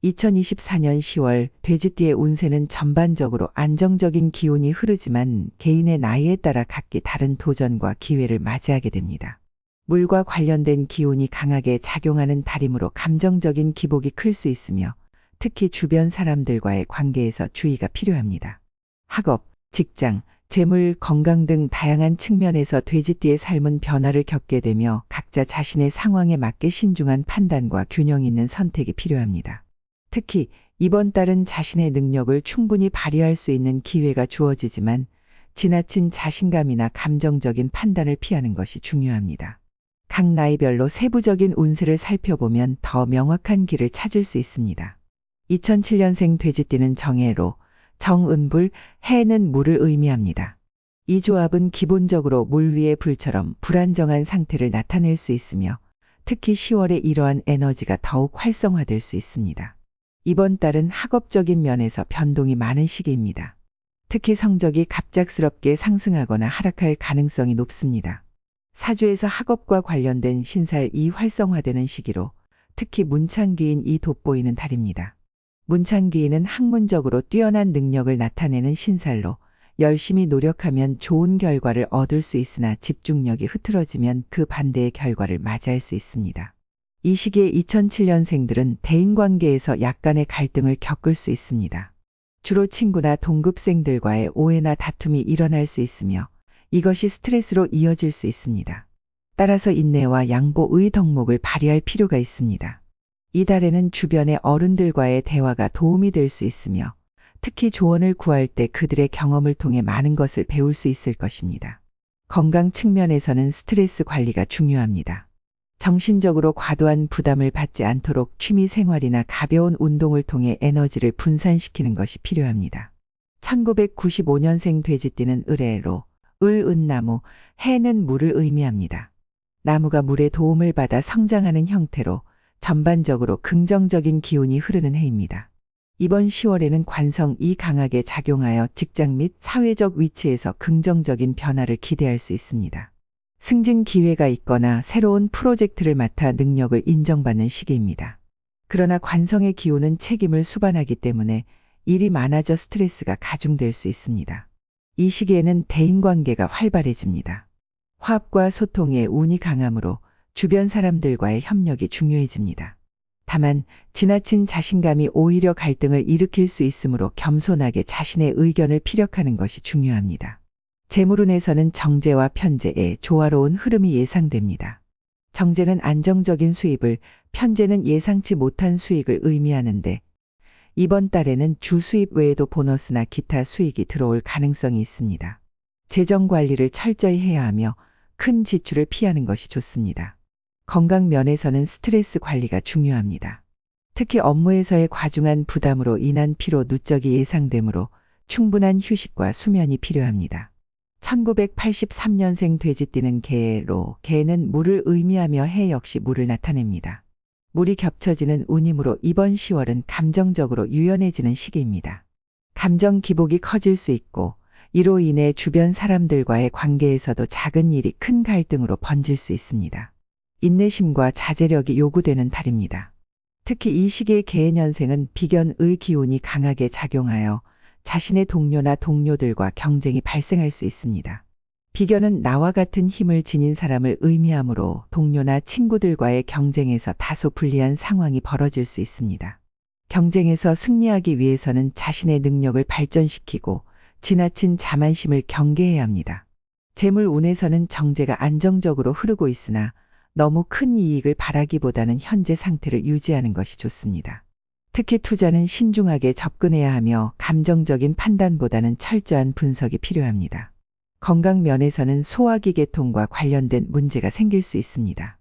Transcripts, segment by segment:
2024년 10월 돼지띠의 운세는 전반적으로 안정적인 기운이 흐르지만 개인의 나이에 따라 각기 다른 도전과 기회를 맞이하게 됩니다. 물과 관련된 기운이 강하게 작용하는 달이므로 감정적인 기복이 클 수 있으며 특히 주변 사람들과의 관계에서 주의가 필요합니다. 학업, 직장, 재물, 건강 등 다양한 측면에서 돼지띠의 삶은 변화를 겪게 되며 각자 자신의 상황에 맞게 신중한 판단과 균형 있는 선택이 필요합니다. 특히 이번 달은 자신의 능력을 충분히 발휘할 수 있는 기회가 주어지지만 지나친 자신감이나 감정적인 판단을 피하는 것이 중요합니다. 각 나이별로 세부적인 운세를 살펴보면 더 명확한 길을 찾을 수 있습니다. 2007년생 돼지띠는 정해로, 정은불, 해는 물을 의미합니다. 이 조합은 기본적으로 물 위의 불처럼 불안정한 상태를 나타낼 수 있으며 특히 10월에 이러한 에너지가 더욱 활성화될 수 있습니다. 이번 달은 학업적인 면에서 변동이 많은 시기입니다. 특히 성적이 갑작스럽게 상승하거나 하락할 가능성이 높습니다. 사주에서 학업과 관련된 신살이 활성화되는 시기로 특히 문창귀인 이 돋보이는 달입니다. 문창귀인은 학문적으로 뛰어난 능력을 나타내는 신살로 열심히 노력하면 좋은 결과를 얻을 수 있으나 집중력이 흐트러지면 그 반대의 결과를 맞이할 수 있습니다. 이 시기에 2007년생들은 대인관계에서 약간의 갈등을 겪을 수 있습니다. 주로 친구나 동급생들과의 오해나 다툼이 일어날 수 있으며 이것이 스트레스로 이어질 수 있습니다. 따라서 인내와 양보의 덕목을 발휘할 필요가 있습니다. 이 달에는 주변의 어른들과의 대화가 도움이 될 수 있으며 특히 조언을 구할 때 그들의 경험을 통해 많은 것을 배울 수 있을 것입니다. 건강 측면에서는 스트레스 관리가 중요합니다. 정신적으로 과도한 부담을 받지 않도록 취미 생활이나 가벼운 운동을 통해 에너지를 분산시키는 것이 필요합니다. 1995년생 돼지띠는 을해로, 을은나무, 해는 물을 의미합니다. 나무가 물의 도움을 받아 성장하는 형태로 전반적으로 긍정적인 기운이 흐르는 해입니다. 이번 10월에는 관성이 강하게 작용하여 직장 및 사회적 위치에서 긍정적인 변화를 기대할 수 있습니다. 승진 기회가 있거나 새로운 프로젝트를 맡아 능력을 인정받는 시기입니다. 그러나 관성의 기운은 책임을 수반하기 때문에 일이 많아져 스트레스가 가중될 수 있습니다. 이 시기에는 대인관계가 활발해집니다. 화합과 소통에 운이 강하므로 주변 사람들과의 협력이 중요해집니다. 다만 지나친 자신감이 오히려 갈등을 일으킬 수 있으므로 겸손하게 자신의 의견을 피력하는 것이 중요합니다. 재물운에서는 정제와 편제의 조화로운 흐름이 예상됩니다. 정제는 안정적인 수입을, 편제는 예상치 못한 수익을 의미하는데 이번 달에는 주 수입 외에도 보너스나 기타 수익이 들어올 가능성이 있습니다. 재정 관리를 철저히 해야 하며 큰 지출을 피하는 것이 좋습니다. 건강 면에서는 스트레스 관리가 중요합니다. 특히 업무에서의 과중한 부담으로 인한 피로 누적이 예상되므로 충분한 휴식과 수면이 필요합니다. 1983년생 돼지띠는 개로, 개는 물을 의미하며 해 역시 물을 나타냅니다. 물이 겹쳐지는 운이므로 이번 10월은 감정적으로 유연해지는 시기입니다. 감정 기복이 커질 수 있고 이로 인해 주변 사람들과의 관계에서도 작은 일이 큰 갈등으로 번질 수 있습니다. 인내심과 자제력이 요구되는 달입니다. 특히 이 시기의 개년생은 비견의 기운이 강하게 작용하여 자신의 동료나 동료들과 경쟁이 발생할 수 있습니다. 비견은 나와 같은 힘을 지닌 사람을 의미하므로 동료나 친구들과의 경쟁에서 다소 불리한 상황이 벌어질 수 있습니다. 경쟁에서 승리하기 위해서는 자신의 능력을 발전시키고 지나친 자만심을 경계해야 합니다. 재물운에서는 정제가 안정적으로 흐르고 있으나 너무 큰 이익을 바라기보다는 현재 상태를 유지하는 것이 좋습니다. 특히 투자는 신중하게 접근해야 하며 감정적인 판단보다는 철저한 분석이 필요합니다. 건강 면에서는 소화기 계통과 관련된 문제가 생길 수 있습니다.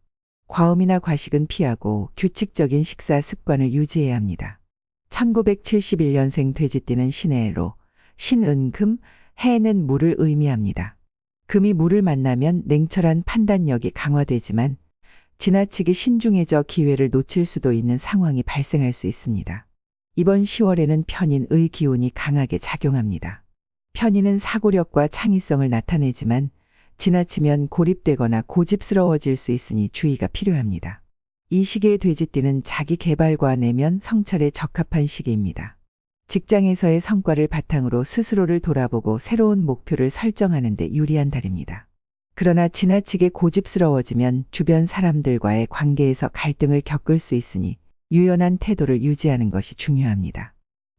과음이나 과식은 피하고 규칙적인 식사 습관을 유지해야 합니다. 1971년생 돼지띠는 신해로, 신은금, 해는 물을 의미합니다. 금이 물을 만나면 냉철한 판단력이 강화되지만 지나치게 신중해져 기회를 놓칠 수도 있는 상황이 발생할 수 있습니다. 이번 10월에는 편인의 기운이 강하게 작용합니다. 편인은 사고력과 창의성을 나타내지만 지나치면 고립되거나 고집스러워질 수 있으니 주의가 필요합니다. 이 시기의 돼지띠는 자기 개발과 내면 성찰에 적합한 시기입니다. 직장에서의 성과를 바탕으로 스스로를 돌아보고 새로운 목표를 설정하는 데 유리한 달입니다. 그러나 지나치게 고집스러워지면 주변 사람들과의 관계에서 갈등을 겪을 수 있으니 유연한 태도를 유지하는 것이 중요합니다.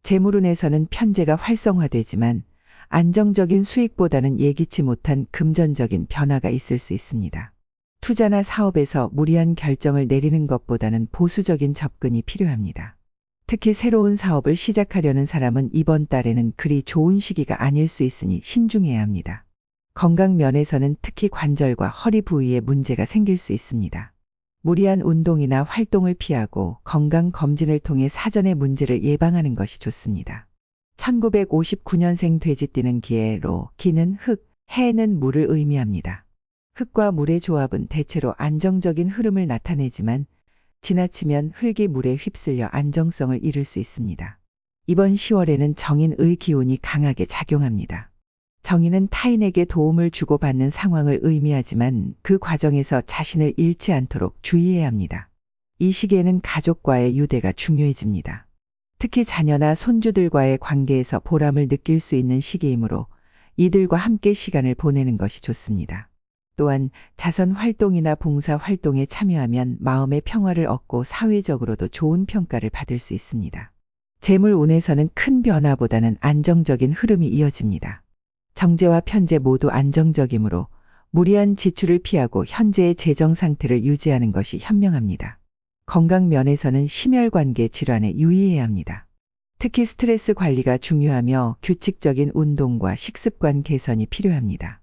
재물운에서는 편재가 활성화되지만 안정적인 수익보다는 예기치 못한 금전적인 변화가 있을 수 있습니다. 투자나 사업에서 무리한 결정을 내리는 것보다는 보수적인 접근이 필요합니다. 특히 새로운 사업을 시작하려는 사람은 이번 달에는 그리 좋은 시기가 아닐 수 있으니 신중해야 합니다. 건강 면에서는 특히 관절과 허리 부위에 문제가 생길 수 있습니다. 무리한 운동이나 활동을 피하고 건강검진을 통해 사전의 문제를 예방하는 것이 좋습니다. 1959년생 돼지띠는 기해로, 기는 흙, 해는 물을 의미합니다. 흙과 물의 조합은 대체로 안정적인 흐름을 나타내지만 지나치면 흙이 물에 휩쓸려 안정성을 잃을 수 있습니다. 이번 10월에는 정인의 기운이 강하게 작용합니다. 정인은 타인에게 도움을 주고받는 상황을 의미하지만 그 과정에서 자신을 잃지 않도록 주의해야 합니다. 이 시기에는 가족과의 유대가 중요해집니다. 특히 자녀나 손주들과의 관계에서 보람을 느낄 수 있는 시기이므로 이들과 함께 시간을 보내는 것이 좋습니다. 또한 자선 활동이나 봉사 활동에 참여하면 마음의 평화를 얻고 사회적으로도 좋은 평가를 받을 수 있습니다. 재물운에서는 큰 변화보다는 안정적인 흐름이 이어집니다. 정제와 편제 모두 안정적이므로 무리한 지출을 피하고 현재의 재정 상태를 유지하는 것이 현명합니다. 건강 면에서는 심혈관계 질환에 유의해야 합니다. 특히 스트레스 관리가 중요하며 규칙적인 운동과 식습관 개선이 필요합니다.